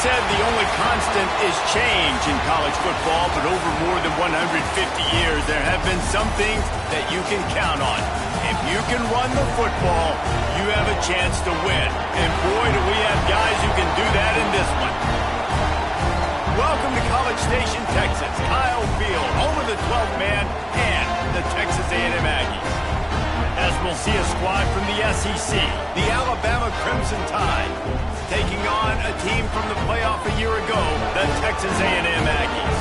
said the only constant is change in college football, but over more than 150 years, there have been some things that you can count on. If you can run the football, you have a chance to win. And boy, do we have guys who can do that in this one. Welcome to College Station, Texas. Kyle Field, home of the 12th man and the Texas A&M Aggies. As we'll see a squad from the SEC, the Alabama Crimson Tide, taking on a team from the playoff a year ago, the Texas A&M Aggies.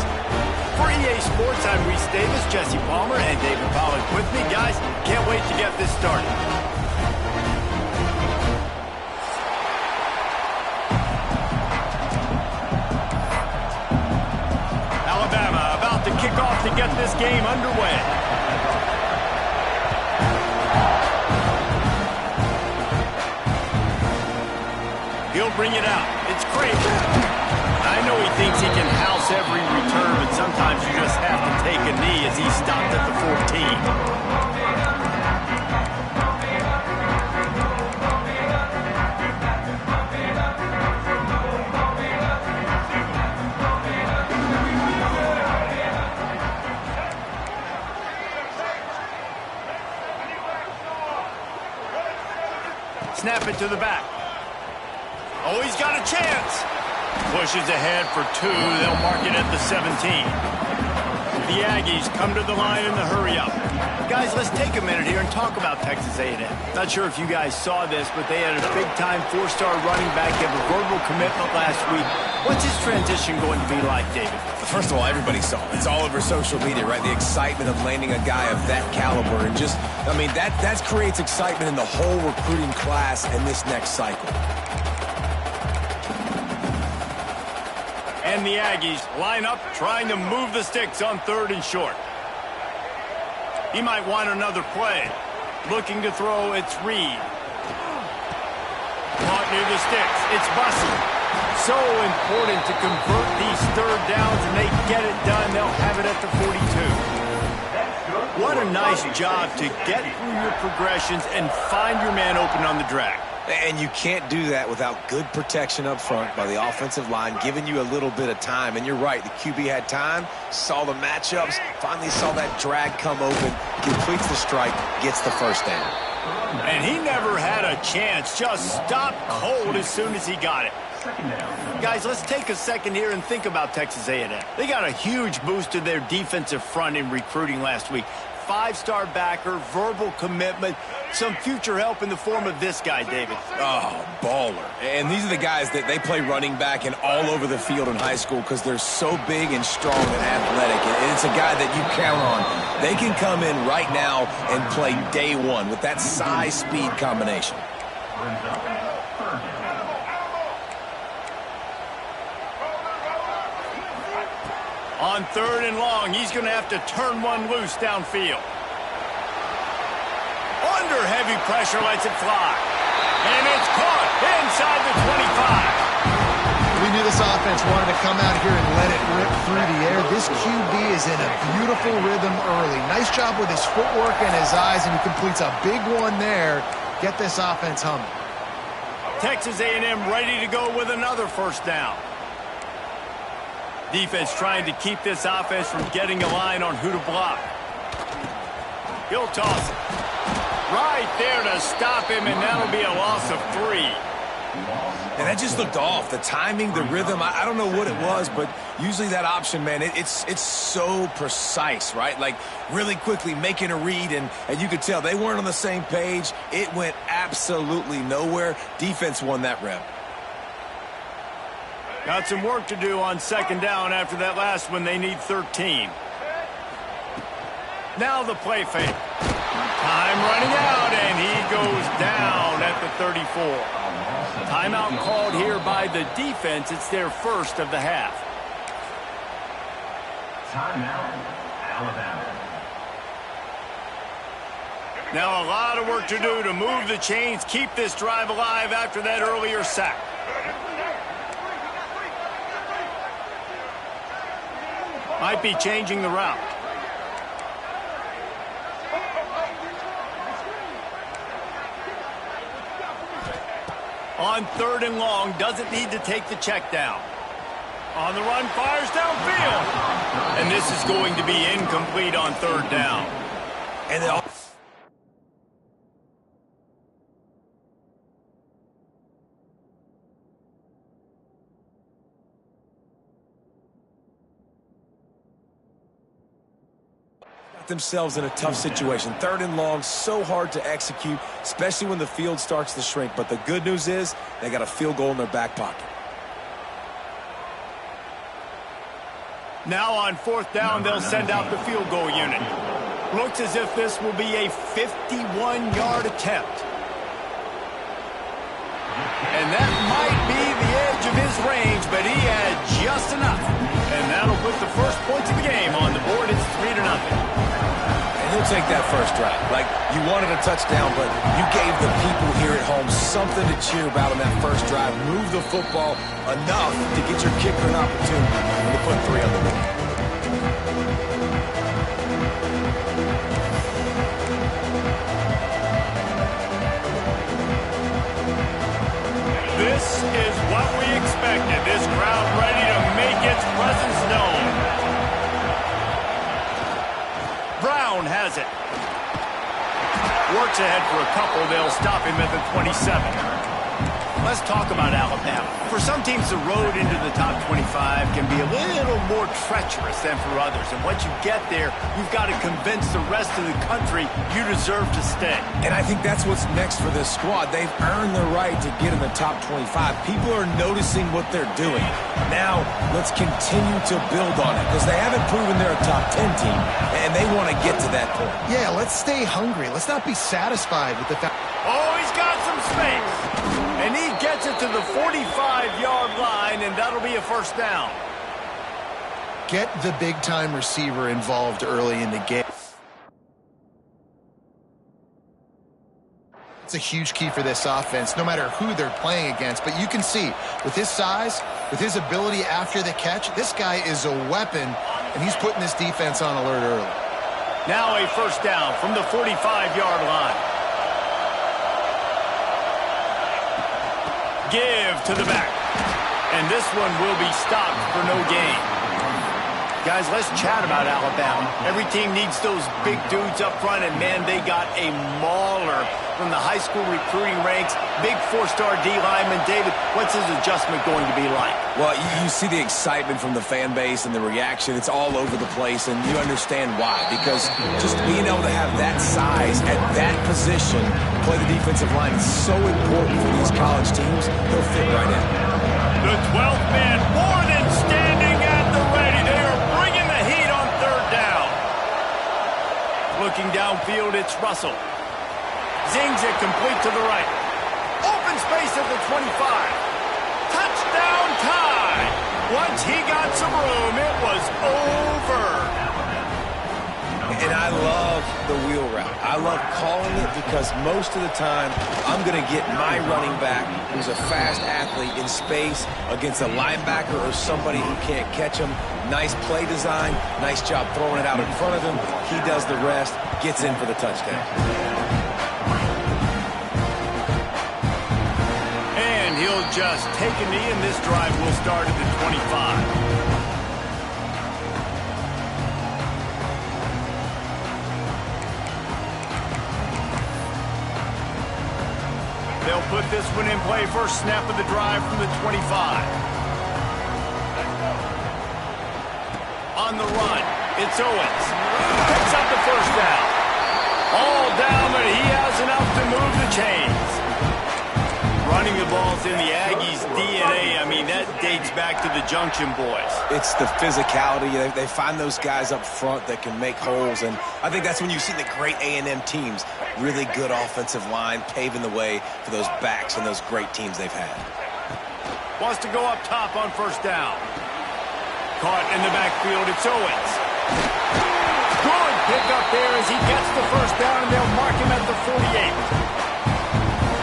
For EA Sports, I'm Reese Davis, Jesse Palmer, and David Pollack with me. Guys, can't wait to get this started. Alabama about to kick off to get this game underway. He'll bring it out. It's great. I know he thinks he can house every return, but sometimes you just have to take a knee as he stopped at the 14. Snap it to the back. Oh, he's got a chance. Pushes ahead for two. They'll mark it at the 17. The Aggies come to the line in the hurry-up. Guys, let's take a minute here and talk about Texas A&M. Not sure if you guys saw this, but they had a big-time four-star running back give a verbal commitment last week. What's his transition going to be like, David? First of all, everybody saw it. It's all over social media, right? The excitement of landing a guy of that caliber. And just, I mean, that creates excitement in the whole recruiting class in this next cycle. And the Aggies line up trying to move the sticks on 3rd and short. He might want another play. Looking to throw, it's Reed. Caught near the sticks. It's Bussey. So important to convert these 3rd downs, and they get it done. They'll have it at the 42. What a nice job to get through your progressions and find your man open on the drag. And you can't do that without good protection up front by the offensive line, giving you a little bit of time. And you're right, the QB had time, saw the matchups, finally saw that drag come open, completes the strike, gets the first down. And he never had a chance, just stopped cold as soon as he got it. Guys, let's take a second here and think about Texas A&M. They got a huge boost to their defensive front in recruiting last week. 5-star backer, verbal commitment, some future help in the form of this guy, David. Oh, baller. And these are the guys that they play running back and all over the field in high school because they're so big and strong and athletic. And it's a guy that you count on. They can come in right now and play day one with that size-speed combination. On 3rd and long, he's going to have to turn one loose downfield. Under heavy pressure, lets it fly. And it's caught inside the 25. We knew this offense wanted to come out here and let it rip through the air. This QB is in a beautiful rhythm early. Nice job with his footwork and his eyes, and he completes a big one there. Get this offense humming. Texas A&M ready to go with another first down. Defense trying to keep this offense from getting a line on who to block. He'll toss it. Right there to stop him, and that'll be a loss of 3. And that just looked off. The timing, the rhythm, I don't know what it was, but usually that option, man, it's so precise, right? Like really quickly making a read, and you could tell they weren't on the same page. It went absolutely nowhere. Defense won that rep. Got some work to do on 2nd down after that last one. They need 13. Now the play fake. Time running out, and he goes down at the 34. Timeout called here by the defense. It's their first of the half. Timeout, Alabama. Now a lot of work to do to move the chains, keep this drive alive after that earlier sack. Might be changing the route. On 3rd and long, doesn't need to take the check down. On the run, fires downfield. And this is going to be incomplete on third down. And then themselves in a tough situation. Third and long, so hard to execute, especially when the field starts to shrink. But the good news is they got a field goal in their back pocket. Now on fourth down, they'll send out the field goal unit. Looks as if this will be a 51-yard attempt. And that might be the edge of his range, but he had just enough. And that'll put the first points of the game on the board. It's 3-0. And he'll take that first drive. Like, you wanted a touchdown, but you gave the people here at home something to cheer about on that first drive. Move the football enough to get your kicker an opportunity to put 3 on the board. This is what we expected. This crowd ready to make its presence known. Brown has it. Works ahead for a couple. They'll stop him at the 27. Let's talk about Alabama. For some teams, the road into the top 25 can be a little more treacherous than for others. And once you get there, you've got to convince the rest of the country you deserve to stay. And I think that's what's next for this squad. They've earned the right to get in the top 25. People are noticing what they're doing. Now, let's continue to build on it because they haven't proven they're a top 10 team, and they want to get to that point. Yeah, let's stay hungry. Let's not be satisfied with the fact. Oh, he's got some space. And he gets it to the 45-yard line, and that'll be a first down. Get the big-time receiver involved early in the game. It's a huge key for this offense, no matter who they're playing against. But you can see, with his size, with his ability after the catch, this guy is a weapon, and he's putting this defense on alert early. Now a first down from the 45-yard line. Give to the back. And this one will be stopped for no gain. Guys, let's chat about Alabama. Every team needs those big dudes up front, and man, they got a mauler from the high school recruiting ranks. Big 4-star D lineman. David, what's his adjustment going to be like? Well, you see the excitement from the fan base and the reaction. It's all over the place, and you understand why. Because just being able to have that size at that position, play the defensive line, is so important for these college teams. They'll fit right in. The 12th man, more than standing at the ready. They are bringing the heat on third down. Looking downfield, it's Russell. Zings it complete to the right. Open space at the 25. Touchdown tie. Once he got some room, it was over. And I love the wheel route. I love calling it because most of the time I'm going to get my running back, who's a fast athlete, in space against a linebacker or somebody who can't catch him. Nice play design, nice job throwing it out in front of him. He does the rest, gets in for the touchdown. And he'll just take a knee, and this drive will start at the 25. They'll put this one in play. First snap of the drive from the 25. On the run, it's Owens. Picks up the first down. All down, but he has enough to move the chains. Running the ball's in the Aggies' DNA. I mean, that dates back to the Junction Boys. It's the physicality. They find those guys up front that can make holes, and I think that's when you see the great A&M teams. Really good offensive line, paving the way for those backs and those great teams they've had. Wants to go up top on first down. Caught in the backfield, it's Owens. Good pick up there as he gets the first down, and they'll mark him at the 48.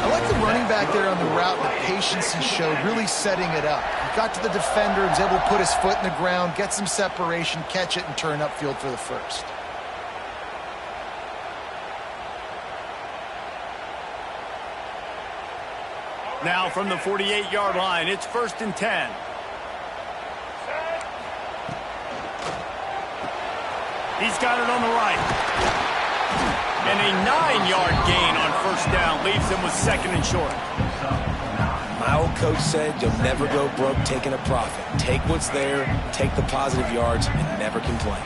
I like the running back there on the route, the patience he showed, really setting it up. He got to the defender, was able to put his foot in the ground, get some separation, catch it, and turn upfield for the first. Now from the 48-yard line, it's 1st and 10. He's got it on the right. And a 9-yard gain on first down leaves him with second and short. My old coach said you'll never go broke taking a profit. Take what's there, take the positive yards, and never complain.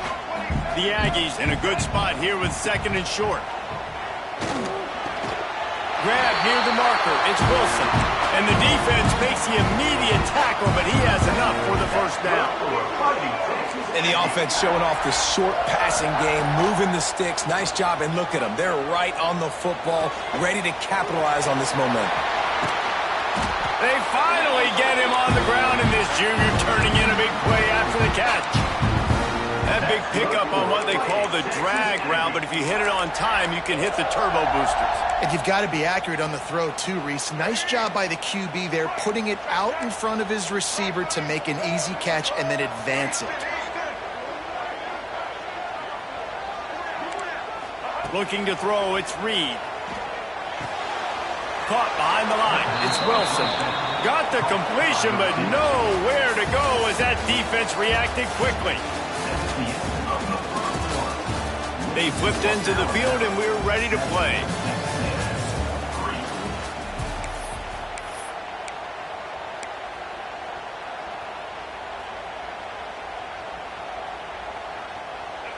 The Aggies in a good spot here with second and short. Grab near the marker. It's Wilson. And the defense makes the immediate tackle, but he has enough for the first down. And the offense showing off the short passing game, moving the sticks. Nice job, and look at them. They're right on the football, ready to capitalize on this momentum. They finally get him on the ground, and this junior turning in a big play after the catch. That big pickup on what they call the drag route, but if you hit it on time, you can hit the turbo boosters. And you've got to be accurate on the throw, too, Reese. Nice job by the QB there, putting it out in front of his receiver to make an easy catch and then advance it. Looking to throw, it's Reed. Caught behind the line. It's Wilson. Got the completion, but nowhere to go as that defense reacted quickly. They flipped into the field, and we're ready to play.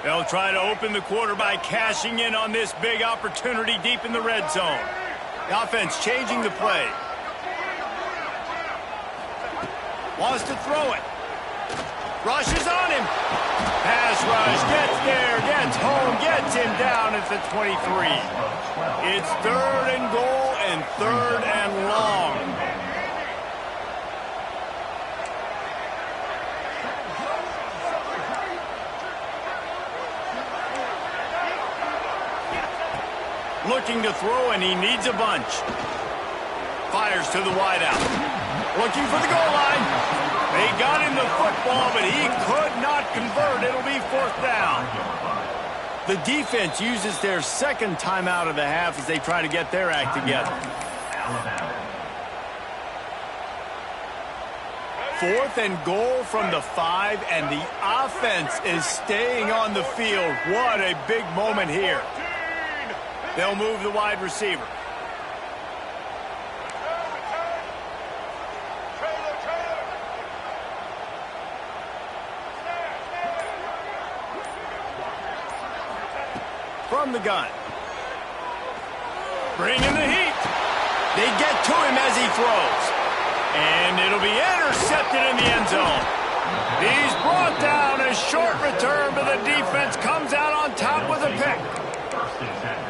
They'll try to open the quarter by cashing in on this big opportunity deep in the red zone. The offense changing the play. Wants to throw it. Rushes on him. Pass rush, gets there, gets home, gets him down at the 23. It's 3rd and goal and 3rd and long. Looking to throw, and he needs a bunch. Fires to the wideout. Looking for the goal line. They got him the football, but he could not convert. It'll be 4th down. The defense uses their second timeout of the half as they try to get their act together. 4th and goal from the 5, and the offense is staying on the field. What a big moment here. They'll move the wide receiver. From the gun. Bringing the heat. They get to him as he throws. And it'll be intercepted in the end zone. He's brought down. A short return, but the defense comes out on top with a pick.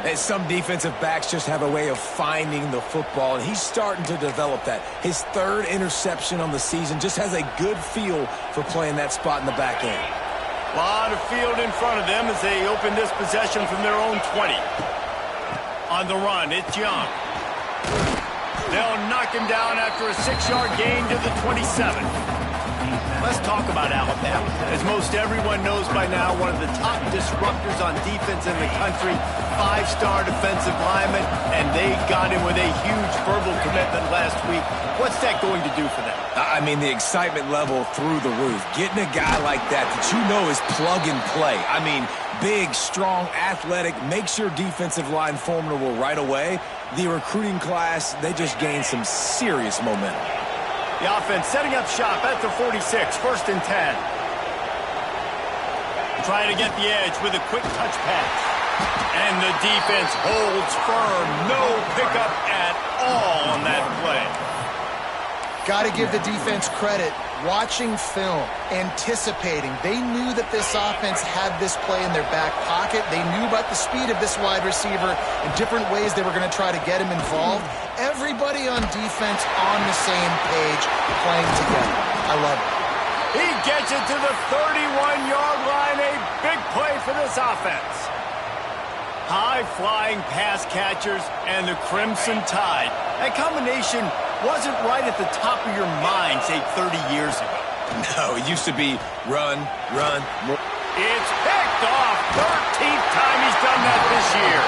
And some defensive backs just have a way of finding the football, and he's starting to develop that. His 3rd interception on the season, just has a good feel for playing that spot in the back end. A lot of field in front of them as they open this possession from their own 20. On the run, it's Young. They'll knock him down after a 6-yard gain to the 27. Let's talk about Alabama. As most everyone knows by now, one of the top disruptors on defense in the country, 5-star defensive lineman, and they got him with a huge verbal commitment last week. What's that going to do for them? I mean, the excitement level through the roof. Getting a guy like that you know is plug and play. I mean, big, strong, athletic, makes your defensive line formidable right away. The recruiting class, they just gained some serious momentum. The offense setting up shop at the 46, 1st and 10. Trying to get the edge with a quick touch pass. And the defense holds firm. No pickup at all on that play. Got to give the defense credit. Watching film, anticipating. They knew that this offense had this play in their back pocket. They knew about the speed of this wide receiver and different ways they were going to try to get him involved. Everybody on defense on the same page, playing together. I love it. He gets it to the 31-yard line. A big play for this offense. High-flying pass catchers and the Crimson Tide. That combination wasn't right at the top of your mind, say, 30 years ago. No, it used to be run, run, more. It's picked off. 13th time he's done that this year.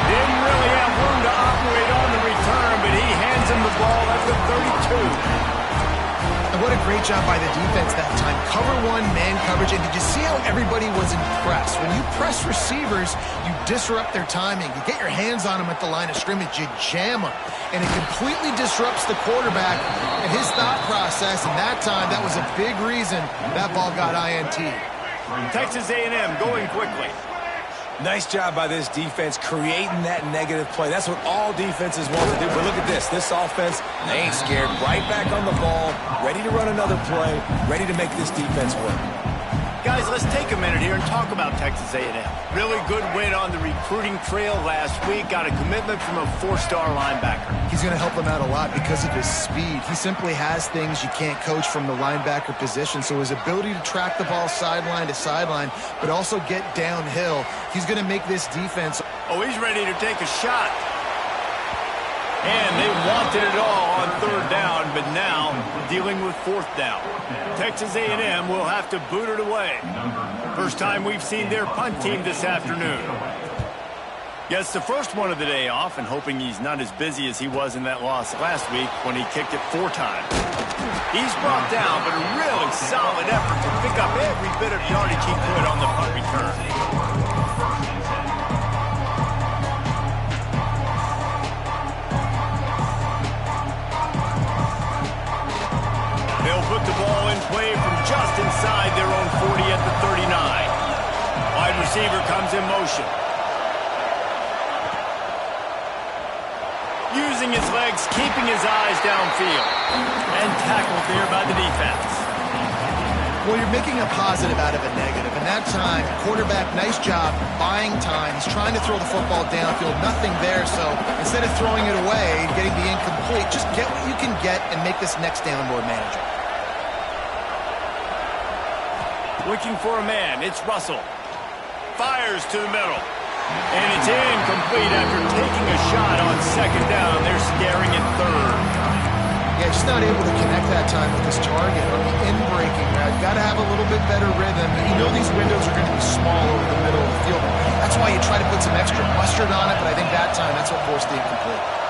Didn't really have room to operate on the return, but he hands him the ball at the 32. And what a great job by the defense that time. Cover one, man coverage, and did you see how everybody was impressed? When you press receivers, you disrupt their timing. You get your hands on them at the line of scrimmage, you jam them, and it completely disrupts the quarterback and his thought process, and that time, that was a big reason that ball got INT. Texas A&M going quickly. Nice job by this defense creating that negative play. That's what all defenses want to do. But look at this. This offense, they ain't scared. Right back on the ball, ready to run another play, ready to make this defense work. Guys, let's take a minute here and talk about Texas A&M. Really good win on the recruiting trail last week. Got a commitment from a 4-star linebacker. He's going to help them out a lot because of his speed. He simply has things you can't coach from the linebacker position. So his ability to track the ball sideline to sideline, but also get downhill, he's going to make this defense. Oh, he's ready to take a shot. And they wanted it all on 3rd down, but now dealing with 4th down. Texas A&M will have to boot it away. First time we've seen their punt team this afternoon. Gets the first one of the day off and hoping he's not as busy as he was in that loss last week when he kicked it 4 times. He's brought down, but a really solid effort to pick up every bit of yardage he could on the punt return. They'll put the ball in play from just inside their own 40 at the 39. Wide receiver comes in motion. Using his legs, keeping his eyes downfield. And tackled there by the defense. Well, you're making a positive out of a negative. And that time, quarterback, nice job, buying time. He's trying to throw the football downfield. Nothing there, so instead of throwing it away, getting the incomplete, just get what you can get and make this next down more manageable. Looking for a man, it's Russell. Fires to the middle. And it's incomplete after taking a shot on 2nd down. They're staring at 3rd. Yeah, just not able to connect that time with his target on the in-breaking route. Got to have a little bit better rhythm. You know these windows are going to be small over the middle of the field. That's why you try to put some extra mustard on it, but I think that time, that's what forced the incomplete.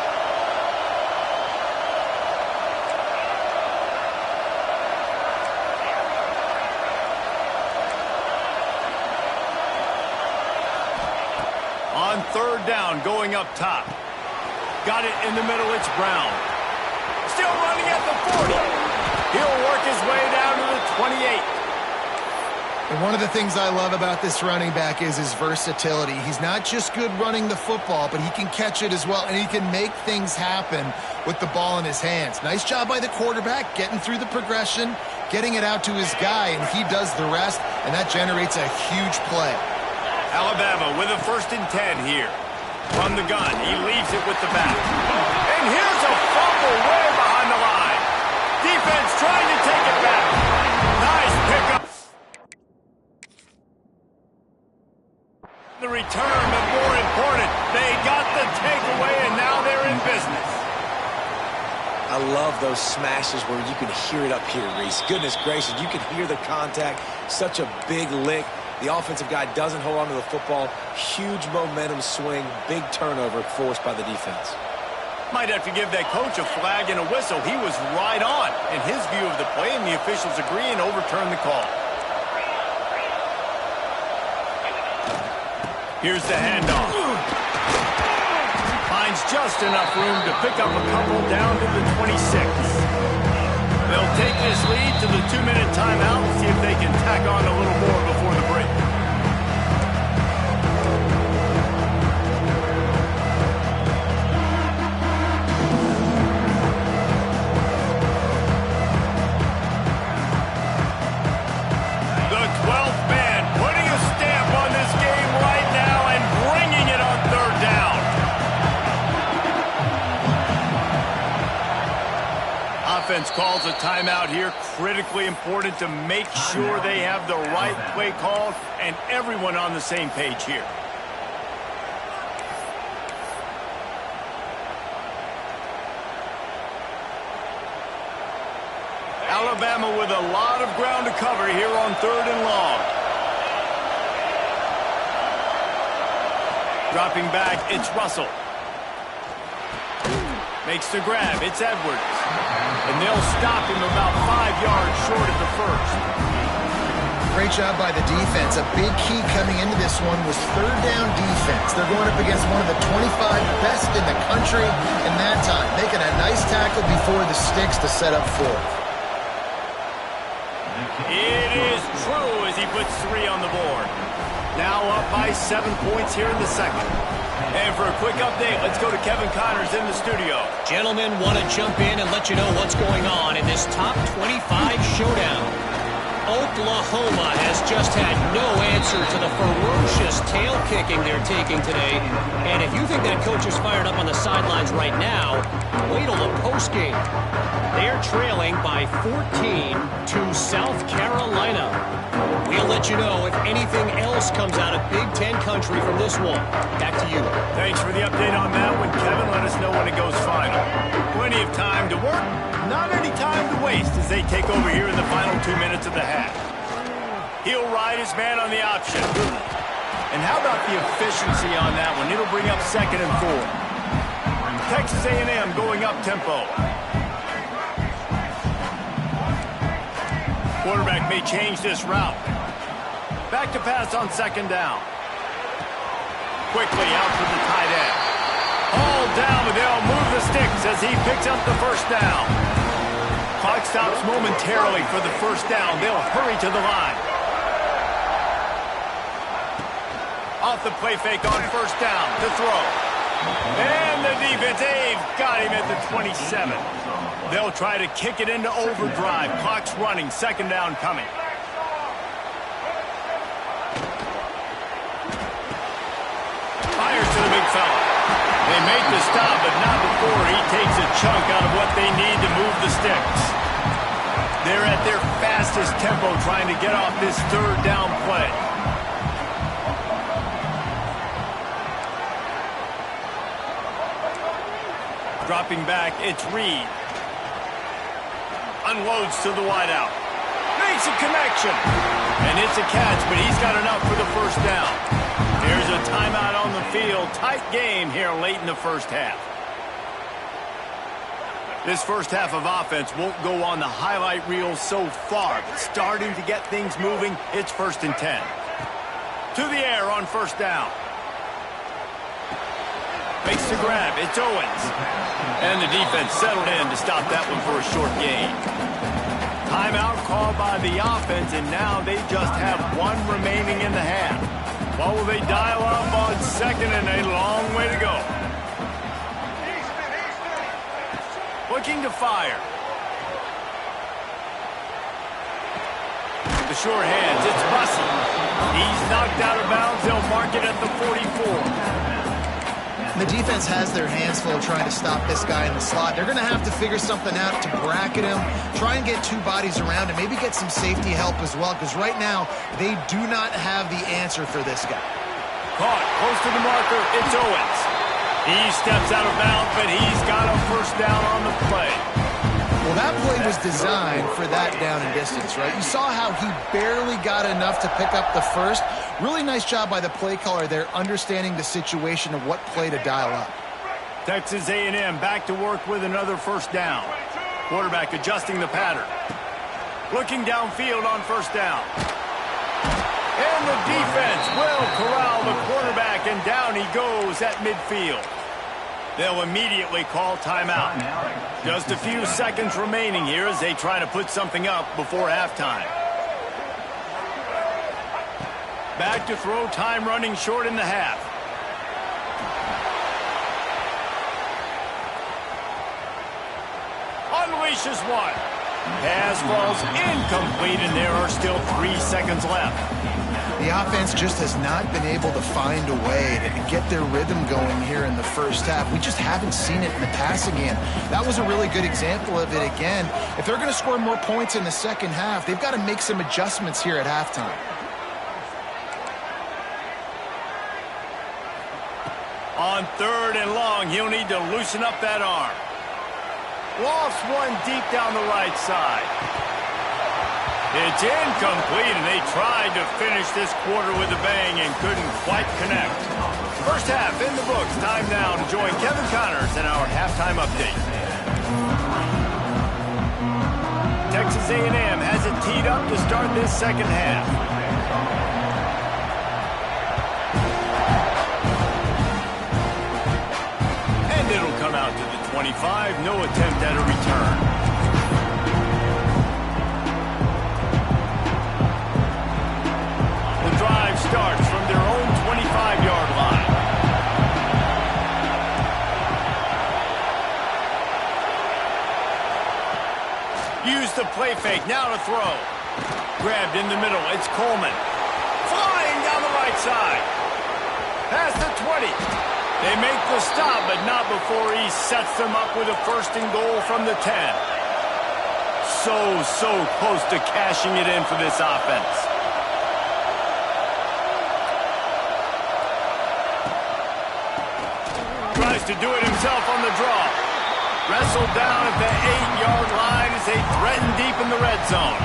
On 3rd down, going up top. Got it in the middle, it's Brown. Still running at the 40. He'll work his way down to the 28. And one of the things I love about this running back is his versatility. He's not just good running the football, but he can catch it as well, and he can make things happen with the ball in his hands. Nice job by the quarterback, getting through the progression, getting it out to his guy, and he does the rest, and that generates a huge play. Alabama with a 1st and 10 here. From the gun, he leaves it with the back. And here's a fumble way behind the line. Defense trying to take it back. Nice pickup. The return, but more important, they got the takeaway, and now they're in business. I love those smashes where you can hear it up here, Reese. Goodness gracious, you can hear the contact. Such a big lick. The offensive guy doesn't hold on to the football. Huge momentum swing, big turnover forced by the defense. Might have to give that coach a flag and a whistle. He was right on in his view of the play, and the officials agree and overturn the call. Here's the handoff. Finds just enough room to pick up a couple down to the 26. They'll take this lead to the 2-minute timeout and see if they can tack on a little more before the break. The 12th man putting a stamp on this game right now and bringing it on 3rd down. Offense calls a timeout here. Critically important to make sure they have the right play called and everyone on the same page here. Alabama with a lot of ground to cover here on 3rd and long. Dropping back, it's Russell. Makes the grab, it's Edwards. and they'll stop him about 5 yards short of the first. Great job by the defense. A big key coming into this one was third down defense. They're going up against one of the 25 best in the country in that time, making a nice tackle before the sticks to set up fourth. It is true as he puts 3 on the board. Now up by 7 points here in the second. And for a quick update, let's go to Kevin Connors in the studio. Gentlemen, want to jump in and let you know what's going on in this top 25 showdown. Oklahoma has just had no answer to the ferocious tail kicking they're taking today. And if you think that coach is fired up on the sidelines right now, wait till the postgame. They're trailing by 14 to South Carolina. We'll let you know if anything else comes out of Big Ten country from this one. Back to you. Thanks for the update on that one, Kevin. Let us know when it goes final. Plenty of time to work, not any time to waste as they take over here in the final 2 minutes of the half. He'll ride his man on the option. And how about the efficiency on that one? It'll bring up 2nd and 4. Texas A&M going up tempo. Quarterback may change this route. Back to pass on 2nd down. Quickly out to the tight end. All down, but they'll move the sticks as he picks up the first down. Clock stops momentarily for the first down. They'll hurry to the line. Off the play fake on first down to throw. And the defense, they've got him at the 27. They'll try to kick it into overdrive. Clock's running, 2nd down coming. Fires to the big fella. They make the stop, but not before he takes a chunk out of what they need to move the sticks. They're at their fastest tempo trying to get off this 3rd down play. Dropping back, it's Reed. Unloads to the wideout. Makes a connection. And it's a catch, but he's got enough for the first down. There's a timeout on the field. Tight game here late in the first half. This first half of offense won't go on the highlight reel so far, but starting to get things moving, it's 1st and 10. To the air on first down. Makes the grab. It's Owens. And the defense settled in to stop that one for a short gain. Timeout called by the offense, and now they just have 1 remaining in the half. What will they dial up on 2nd and a long way to go? Looking to fire. The short hands. It's Bussey. He's knocked out of bounds. They'll mark it at the 44. The defense has their hands full trying to stop this guy in the slot. They're going to have to figure something out to bracket him, try and get 2 bodies around, and maybe get some safety help as well, because right now they do not have the answer for this guy. Caught close to the marker. It's Owens. He steps out of bounds, but he's got a first down on the play. Well, that play was designed for that down and distance, right? You saw how he barely got enough to pick up the first. Really nice job by the play caller there, understanding the situation of what play to dial up. Texas A&M back to work with another first down. Quarterback adjusting the pattern. Looking downfield on first down. And the defense will corral the quarterback, and down he goes at midfield. They'll immediately call timeout. Just a few seconds remaining here as they try to put something up before halftime. Back to throw, time running short in the half. Unleashes one. Pass falls incomplete, and there are still 3 seconds left. The offense just has not been able to find a way to get their rhythm going here in the first half. We just haven't seen it in the passing game. That was a really good example of it again. If they're going to score more points in the second half, they've got to make some adjustments here at halftime. On 3rd and long, he'll need to loosen up that arm. Lofts one deep down the right side. It's incomplete, and they tried to finish this quarter with a bang and couldn't quite connect. First half in the books. Time now to join Kevin Connors in our halftime update. A&M has it teed up to start this second half. And it'll come out to the 25. No attempt at a return. The drive starts from their own 25-yard line. Use the play fake, now to throw. Grabbed in the middle, it's Coleman. Flying down the right side. Past the 20. They make the stop, but not before he sets them up with a first and goal from the 10. So close to cashing it in for this offense. Tries to do it himself on the draw. Wrestled down at the 8-yard line as they threaten deep in the red zone.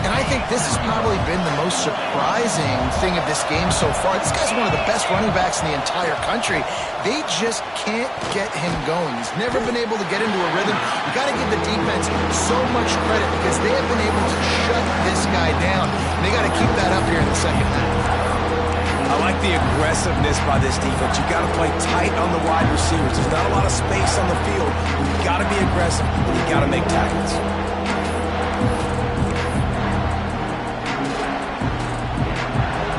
And I think this has probably been the most surprising thing of this game so far. This guy's one of the best running backs in the entire country. They just can't get him going. He's never been able to get into a rhythm. You got to give the defense so much credit because they have been able to shut this guy down. And they got to keep that up here in the second half. I like the aggressiveness by this defense. You got to play tight on the wide receivers. There's not a lot of space on the field. You got to be aggressive, and you got to make tackles.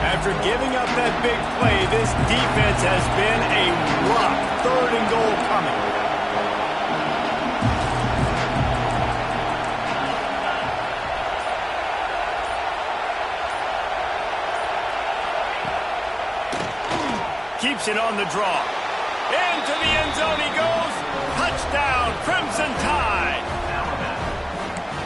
After giving up that big play, this defense has been a rough third and goal coming. Keeps it on the draw. Into the end zone he goes. Touchdown, Crimson Tide.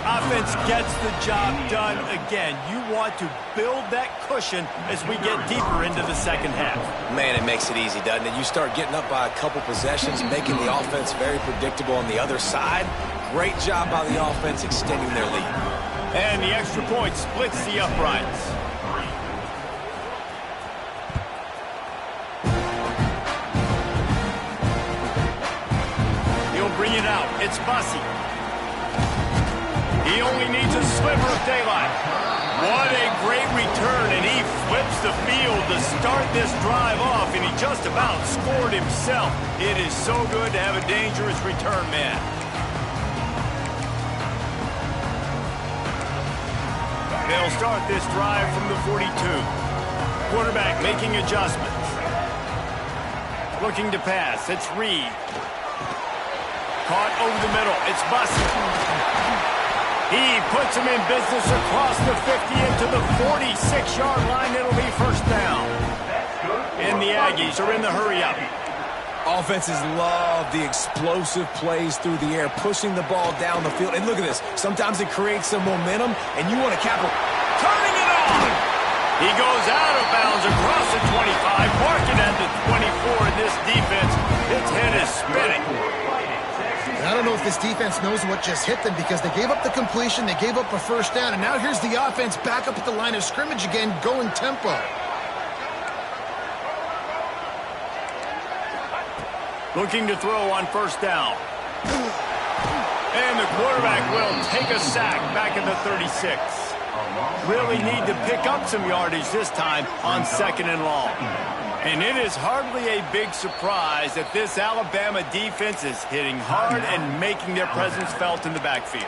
Offense gets the job done again. You want to build that cushion as we get deeper into the second half. Man, it makes it easy, doesn't it? You start getting up by a couple possessions, making the offense very predictable on the other side. Great job by the offense extending their lead. And the extra point splits the uprights. Bring it out. It's Bussey. He only needs a sliver of daylight. What a great return, and he flips the field to start this drive off, and he just about scored himself. It is so good to have a dangerous return man. They'll start this drive from the 42. Quarterback making adjustments. Looking to pass. It's Reed. Caught over the middle. It's Bussey. He puts him in business across the 50 into the 46-yard line. It'll be first down. And the Aggies are in the hurry-up. Offenses love the explosive plays through the air, pushing the ball down the field. And look at this. Sometimes it creates some momentum, and you want to capitalize. Turning it on! He goes out of bounds across the 25, marking at the 24 in this defense. Its head is spinning. I don't know if this defense knows what just hit them because they gave up the completion, they gave up a first down, and now here's the offense back up at the line of scrimmage again, going tempo. Looking to throw on first down. And the quarterback will take a sack back at the 36. Really need to pick up some yardage this time on second and long. And it is hardly a big surprise that this Alabama defense is hitting hard and making their presence felt in the backfield.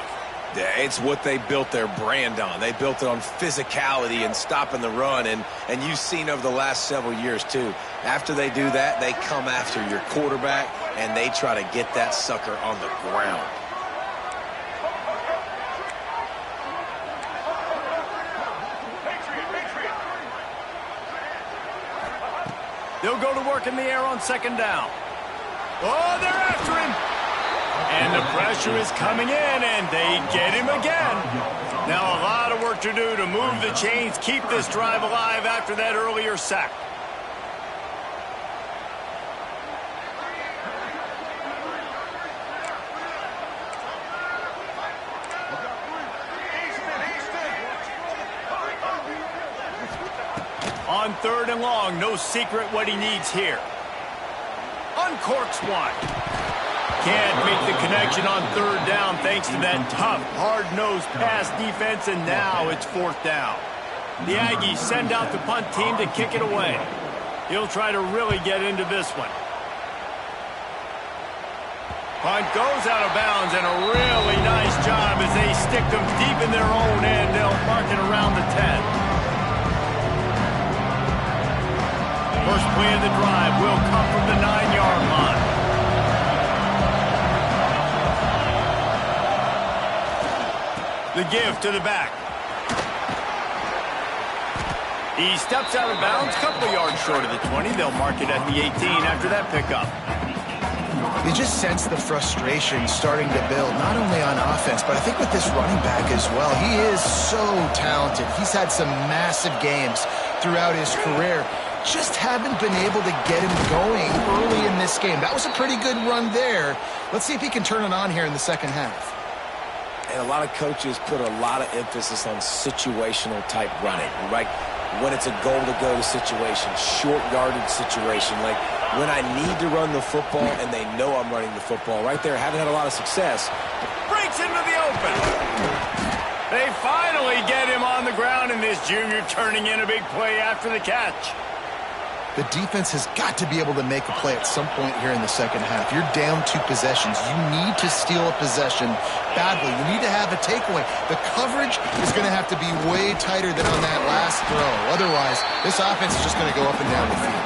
Yeah, it's what they built their brand on. They built it on physicality and stopping the run, and you've seen over the last several years, too. After they do that, they come after your quarterback, and they try to get that sucker on the ground. They'll go to work in the air on second down. Oh, they're after him. And the pressure is coming in, and they get him again. Now a lot of work to do to move the chains, keep this drive alive after that earlier sack. On third and long, no secret what he needs here. Uncorks one. Can't make the connection on third down thanks to that tough, hard-nosed pass defense, and now it's fourth down. The Aggies send out the punt team to kick it away. He'll try to really get into this one. Punt goes out of bounds, and a really nice job as they stick them deep in their own end. They'll mark it around the 10. First play of the drive will come from the 9-yard line. The give to the back. He steps out of bounds, a couple of yards short of the 20. They'll mark it at the 18 after that pickup. You just sense the frustration starting to build, not only on offense, but I think with this running back as well. He is so talented. He's had some massive games throughout his career. Just haven't been able to get him going early in this game. That was a pretty good run there. Let's see if he can turn it on here in the second half. And a lot of coaches put a lot of emphasis on situational type running, right? When it's a goal-to-go situation, short yardage situation, like when I need to run the football and they know I'm running the football. Right there, haven't had a lot of success. Breaks into the open. They finally get him on the ground, and this junior turning in a big play after the catch. The defense has got to be able to make a play at some point here in the second half. You're down 2 possessions. You need to steal a possession badly. You need to have a takeaway. The coverage is going to have to be way tighter than on that last throw. Otherwise, this offense is just going to go up and down the field.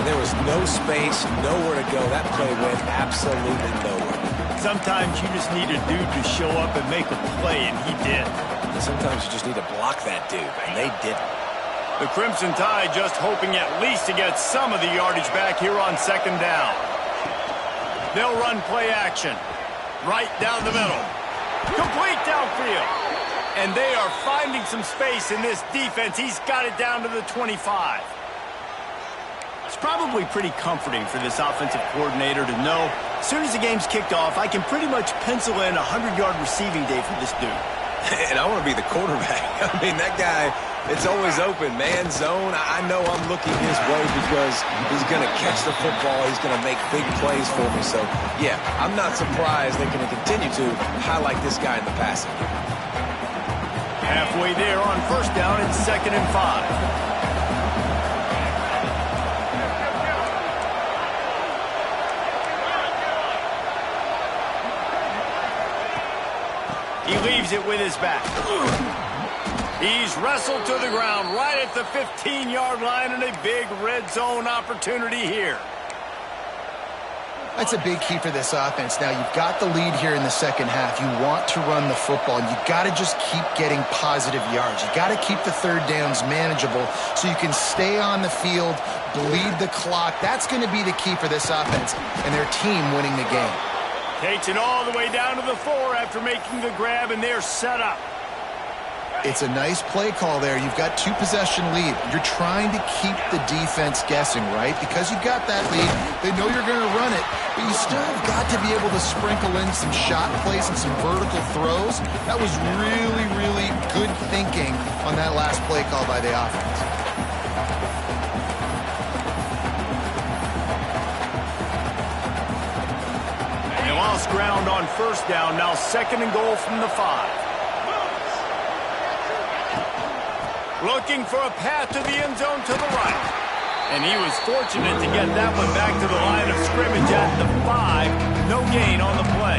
And there was no space, nowhere to go. That play went absolutely nowhere. Sometimes you just need a dude to show up and make a play, and he did. And sometimes you just need to block that dude, and they didn't. The Crimson Tide just hoping at least to get some of the yardage back here on second down. They'll run play action. Right down the middle. Complete downfield. And they are finding some space in this defense. He's got it down to the 25. It's probably pretty comforting for this offensive coordinator to know as soon as the game's kicked off, I can pretty much pencil in a 100-yard receiving day for this dude. And I want to be the quarterback. I mean, that guy, it's always open, man, zone. I know I'm looking his way because he's going to catch the football. He's going to make big plays for me. So, yeah, I'm not surprised they're going to continue to highlight this guy in the passing. Halfway there on first down, it's 2nd and 5. He leaves it with his back. He's wrestled to the ground right at the 15-yard line, and a big red zone opportunity here. That's a big key for this offense. Now, you've got the lead here in the second half. You want to run the football, and you've got to just keep getting positive yards. You've got to keep the third downs manageable so you can stay on the field, bleed the clock. That's going to be the key for this offense and their team winning the game. Takes it all the way down to the 4 after making the grab, and they're set up. It's a nice play call there. You've got 2-possession lead. You're trying to keep the defense guessing, right? Because you've got that lead, they know you're going to run it, but you still have got to be able to sprinkle in some shot plays and some vertical throws. That was really, really good thinking on that last play call by the offense. They lost ground on first down. Now 2nd and goal from the 5. Looking for a path to the end zone to the right. And he was fortunate to get that one back to the line of scrimmage at the 5. No gain on the play.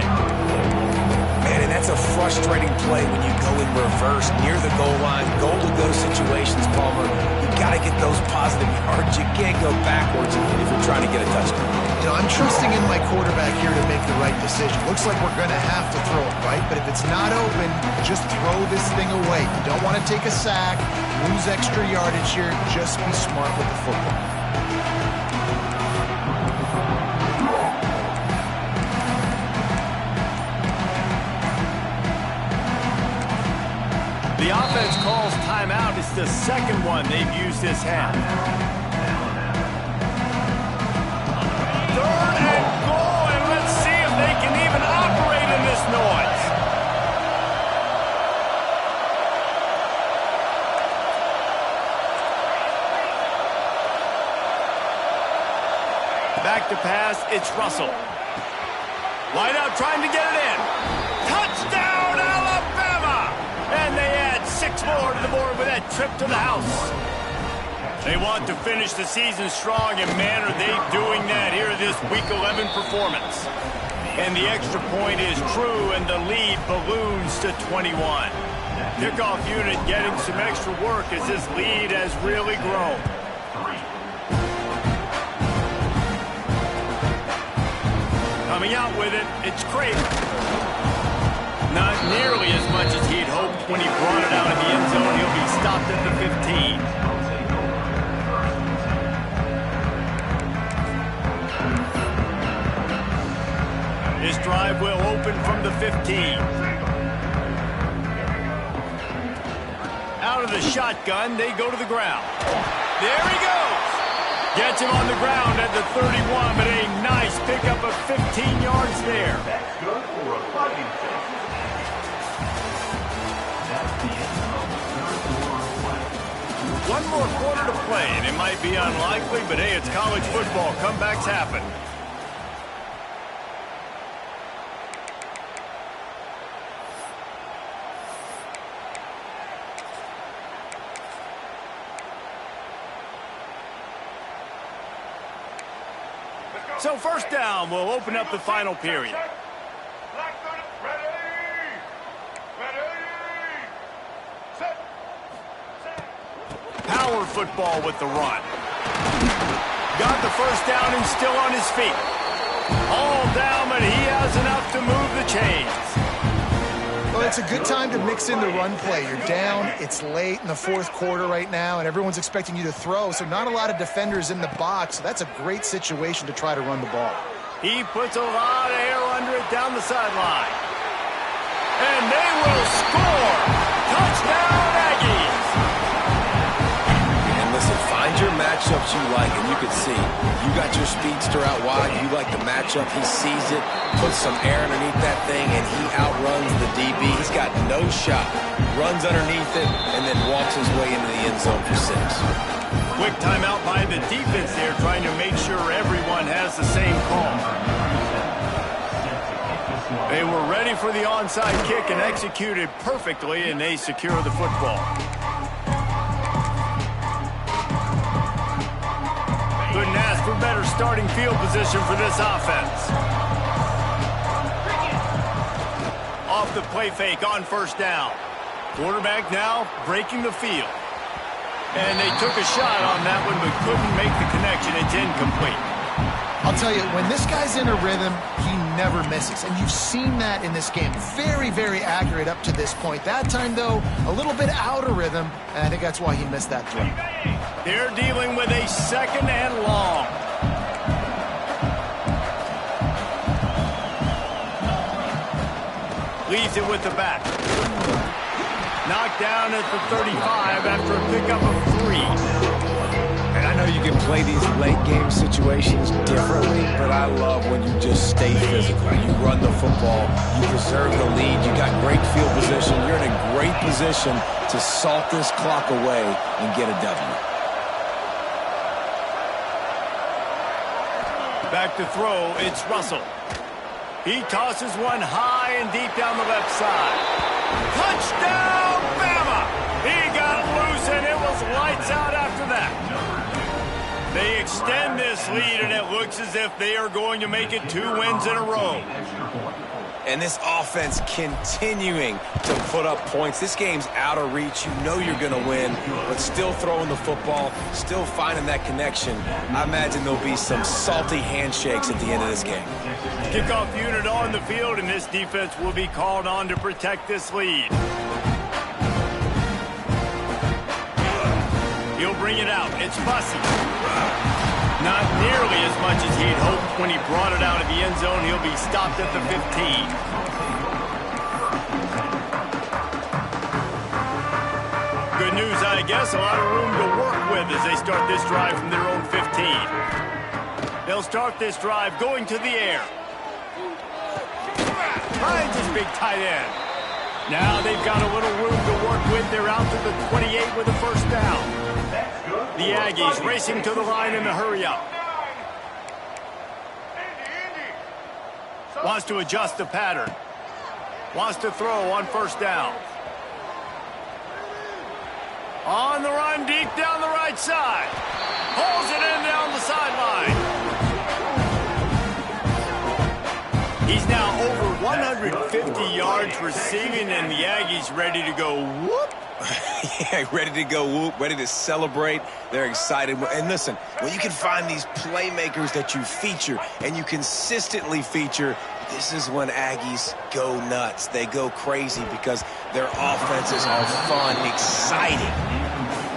Man, and that's a frustrating play when you go in reverse near the goal line. Goal-to-go situations, Palmer. You got to get those positive yards. You can't go backwards if you're trying to get a touchdown. You know, I'm trusting in my quarterback here to make the right decision. Looks like we're going to have to throw it, right? But if it's not open, just throw this thing away. You don't want to take a sack, lose extra yardage here. Just be smart with the football. The offense calls timeout. It's the second one they've used this half. 3rd and goal, and let's see if they can even operate in this noise. Back to pass, it's Russell. trying to get it in. Touchdown, Alabama! And they add 6 more to the board with that trip to the house. They want to finish the season strong, and man, are they doing that here in this Week 11 performance. And the extra point is true, and the lead balloons to 21. Kickoff unit getting some extra work as this lead has really grown. Coming out with it, it's Kramer. Not nearly as much as he'd hoped when he brought it out of the end zone. He'll be stopped at the 15. This drive will open from the 15. Out of the shotgun, they go to the ground. There he goes. Gets him on the ground at the 31, but a nice pickup of 15 yards there. That's good for a fighting six. That's the end of the third quarter play. One more quarter to play, and it might be unlikely, but hey, it's college football. Comebacks happen. So first down, we'll open up the final period. Power football with the run. Got the first down and still on his feet. All down, but he has enough to move the chains. Well, it's a good time to mix in the run play. You're down, it's late in the fourth quarter right now, and everyone's expecting you to throw, so not a lot of defenders in the box. So that's a great situation to try to run the ball. He puts a lot of air under it down the sideline. And they will score! Touchdown, Aggies! And listen, find your matchups you like, and you can see, you got your speedster out wide, you like the matchup, he sees it, puts some air underneath that thing, and he outruns the DB. He's got no shot. Runs underneath it, and then walks his way into the end zone for 6. Quick timeout by the defense there, trying to make sure everyone has the same call. They were ready for the onside kick and executed perfectly, and they secure the football. Couldn't ask for better starting field position for this offense. Off the play fake on first down. Quarterback now breaking the field. And they took a shot on that one, but couldn't make the connection. It's incomplete. I'll tell you, when this guy's in a rhythm, he never misses. And you've seen that in this game. Very, very accurate up to this point. That time, though, a little bit out of rhythm, and I think that's why he missed that throw. They're dealing with a 2nd and long. Leaves it with the back. Knocked down at the 35 after a pickup of 3. And I know you can play these late game situations differently, but I love when you just stay physical. You run the football, you preserve the lead, you got great field position, you're in a great position to salt this clock away and get a W. Back to throw, it's Russell. He tosses one high and deep down the left side. Touchdown, Bama! He got loose, and it was lights out after that. They extend this lead, and it looks as if they are going to make it 2 wins in a row. And this offense continuing to put up points. This game's out of reach. You know you're going to win, but still throwing the football, still finding that connection. I imagine there'll be some salty handshakes at the end of this game. Kickoff unit on the field, and this defense will be called on to protect this lead. He'll bring it out. It's Bussey. Not nearly as much as he'd hoped when he brought it out of the end zone. He'll be stopped at the 15. Good news, I guess. A lot of room to work with as they start this drive from their own 15. They'll start this drive going to the air. Finds his big tight end. Now they've got a little room to work with. They're out to the 28 with a first down. The Aggies racing to the line in the hurry-up. Wants to adjust the pattern. Wants to throw on first down. On the run, deep down the right side. Pulls it in down the sideline. He's now over 150 yards receiving, and the Aggies ready to go whoop. Yeah, ready to go whoop, ready to celebrate. They're excited. And listen, when you can find these playmakers that you feature and you consistently feature, this is when Aggies go nuts. They go crazy because their offenses are fun, exciting.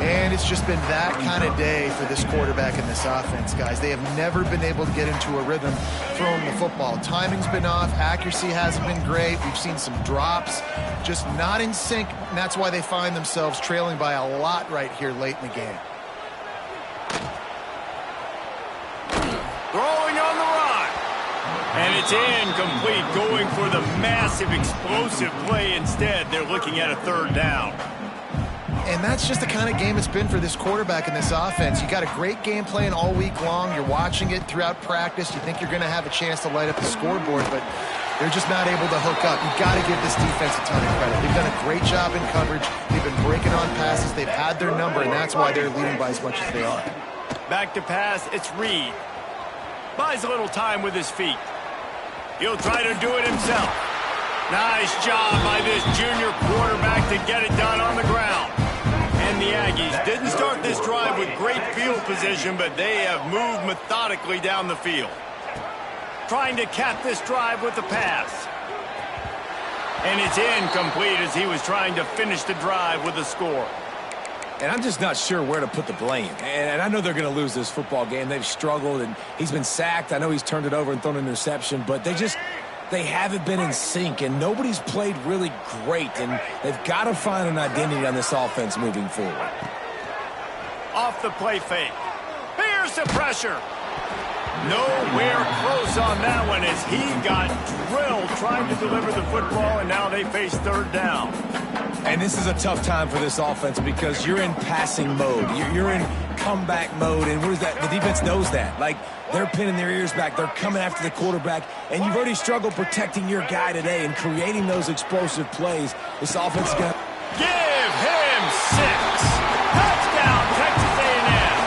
And it's just been that kind of day for this quarterback and this offense, guys. They have never been able to get into a rhythm throwing the football. Timing's been off. Accuracy hasn't been great. We've seen some drops, just not in sync, and that's why they find themselves trailing by a lot right here late in the game. Throwing on the run. And it's incomplete, going for the massive explosive play instead. They're looking at a third down. And that's just the kind of game it's been for this quarterback and this offense. You got a great game plan all week long. You're watching it throughout practice. You think you're going to have a chance to light up the scoreboard, but they're just not able to hook up. You've got to give this defense a ton of credit. They've done a great job in coverage. They've been breaking on passes. They've had their number, and that's why they're leading by as much as they are. Back to pass, it's Reed. Buys a little time with his feet. He'll try to do it himself. Nice job by this junior quarterback to get it done on the ground. And the Aggies didn't start this drive with great field position, but they have moved methodically down the field. Trying to cap this drive with the pass. And it's incomplete as he was trying to finish the drive with a score. And I'm just not sure where to put the blame. And I know they're going to lose this football game. They've struggled, and he's been sacked. I know he's turned it over and thrown an interception, but they haven't been in sync, and nobody's played really great, and they've got to find an identity on this offense moving forward. Off the play fake. Here's the pressure. Nowhere close on that one as he got drilled trying to deliver the football, and now they face third down. And this is a tough time for this offense because you're in passing mode. You're in comeback mode, and what is that? The defense knows that. Like, they're pinning their ears back. They're coming after the quarterback, and you've already struggled protecting your guy today and creating those explosive plays. This offense is going to... Give him 6. Touchdown, Texas A&M.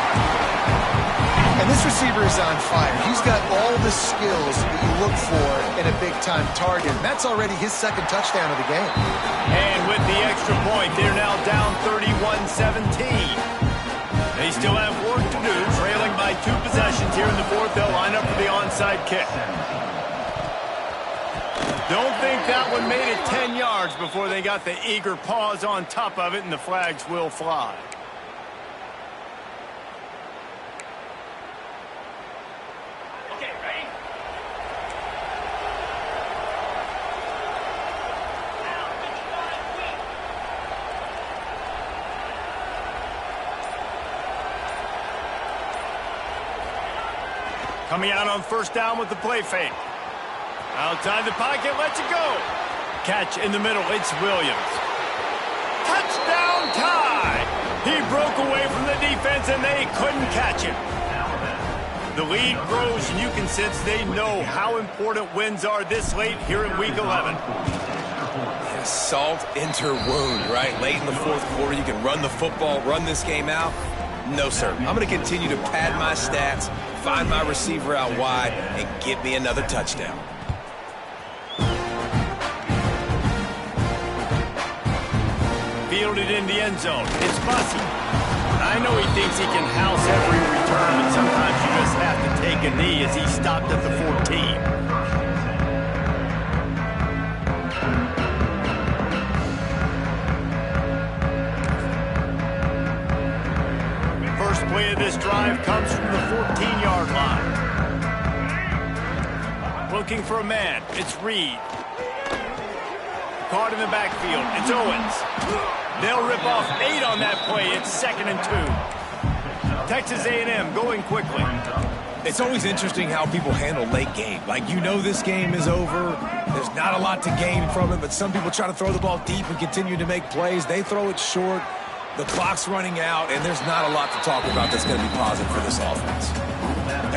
And this receiver is on fire. He's got all the skills that you look for in a big-time target. And that's already his second touchdown of the game. And with the extra point, they're now down 31-17. They still have work to do, trailing by 2 possessions here in the fourth. They'll line up for the onside kick. Don't think that one made it 10 yards before they got the eager paws on top of it, and the flags will fly. Okay, ready? Coming out on first down with the play fake. Outside the pocket, lets it go. Catch in the middle, it's Williams. Touchdown tie! He broke away from the defense and they couldn't catch him. The lead grows and you can sense they know how important wins are this late here in Week 11. Salt enter wound, right? Late in the fourth quarter, you can run the football, run this game out. No, sir. I'm going to continue to pad my stats, find my receiver out wide, and get me another touchdown. Fielded in the end zone. It's Bussy. I know he thinks he can house every return, but sometimes you just have to take a knee as he stopped at the 14. First play of this drive comes from the 14-yard line. Looking for a man. It's Reed. Caught in the backfield. It's Owens. They'll rip off 8 on that play. It's 2nd and 2. Texas A&M going quickly. It's always interesting how people handle late game. Like, you know this game is over. There's not a lot to gain from it, but some people try to throw the ball deep and continue to make plays. They throw it short. The clock's running out, and there's not a lot to talk about that's going to be positive for this offense.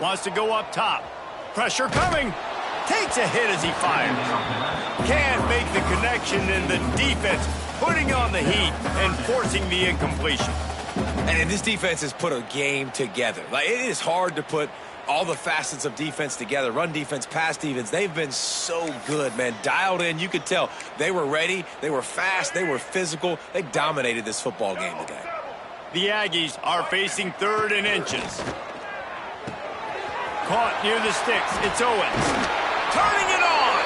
Wants to go up top. Pressure coming. Takes a hit as he fires. Can't make the connection, and the defense putting on the heat and forcing the incompletion. And this defense has put a game together. Like, it is hard to put all the facets of defense together. Run defense, pass defense. They've been so good, man. Dialed in. You could tell they were ready. They were fast. They were physical. They dominated this football game today. The Aggies are facing 3rd and inches. Caught near the sticks. It's Owens. Turning it on.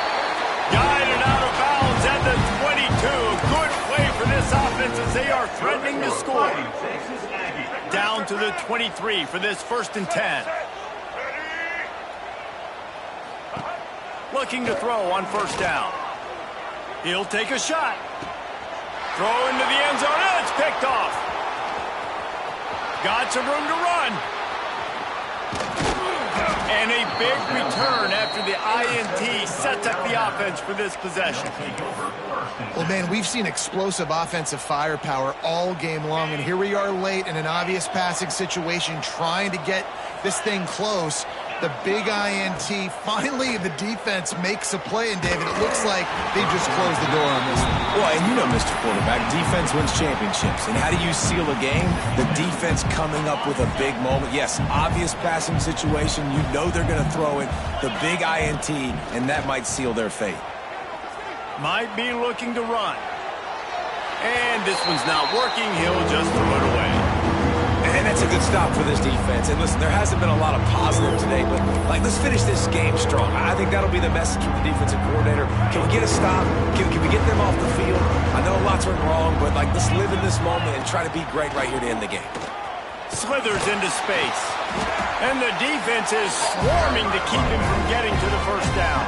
Guided out of bounds at the 22. Good play for this offense as they are threatening to score. Down to the 23 for this 1st and 10. Looking to throw on 1st down. He'll take a shot. Throw into the end zone. And it's picked off. Got some room to run. And a big return after the INT sets up the offense for this possession. Well, man, we've seen explosive offensive firepower all game long, and here we are late in an obvious passing situation trying to get this thing close. The big INT, finally the defense makes a play, and David, it looks like they just closed the door on this one. Well, and you know, Mr. Quarterback, defense wins championships. And how do you seal a game? The defense coming up with a big moment. Yes, obvious passing situation. You know they're going to throw it. The big INT, and that might seal their fate. Might be looking to run. And this one's not working. He'll just throw it away. And that's a good stop for this defense. And listen, there hasn't been a lot of positive today, but let's finish this game strong. I think that'll be the message from the defensive coordinator. Can we get a stop? Can we get them off the field? I know lots went wrong, but let's live in this moment and try to be great right here to end the game. Slithers into space. And the defense is swarming to keep him from getting to the 1st down.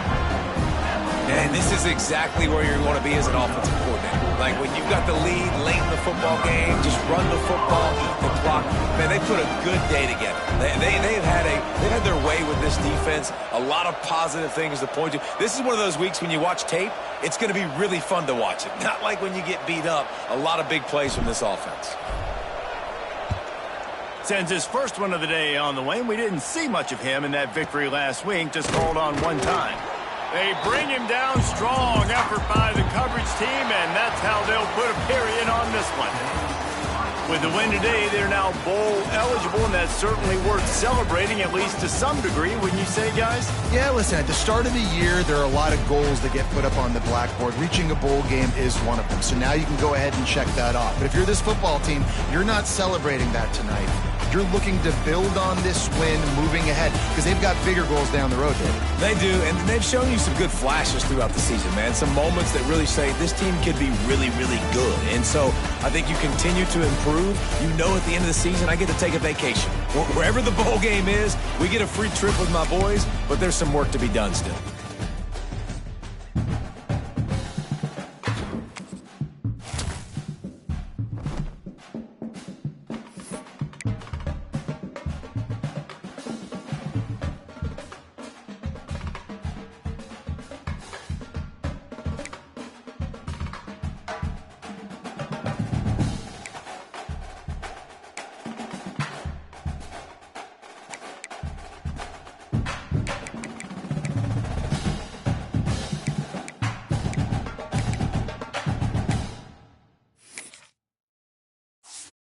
And this is exactly where you want to be as an offensive coordinator. Like, when you've got the lead late in the football game, just run the football, eat the clock. Man, they put a good day together. They've had their way with this defense. A lot of positive things to point to. This is one of those weeks when you watch tape, it's going to be really fun to watch it. Not like when you get beat up. A lot of big plays from this offense. Sends his first one of the day on the way, and we didn't see much of him in that victory last week. Just called on one time. They bring him down. Strong effort by the coverage team, and that's how they'll put a period on this one. With the win today, they're now bowl eligible, and that's certainly worth celebrating, at least to some degree, wouldn't you say, guys? Yeah, listen, at the start of the year, there are a lot of goals that get put up on the blackboard. Reaching a bowl game is one of them. So now you can go ahead and check that off. But if you're this football team, you're not celebrating that tonight. You're looking to build on this win moving ahead because they've got bigger goals down the road, David. They do, and they've shown you some good flashes throughout the season, man. Some moments that really say this team could be really, really good. And so I think you continue to improve. You know at the end of the season, I get to take a vacation. Wherever the bowl game is, we get a free trip with my boys, but there's some work to be done still.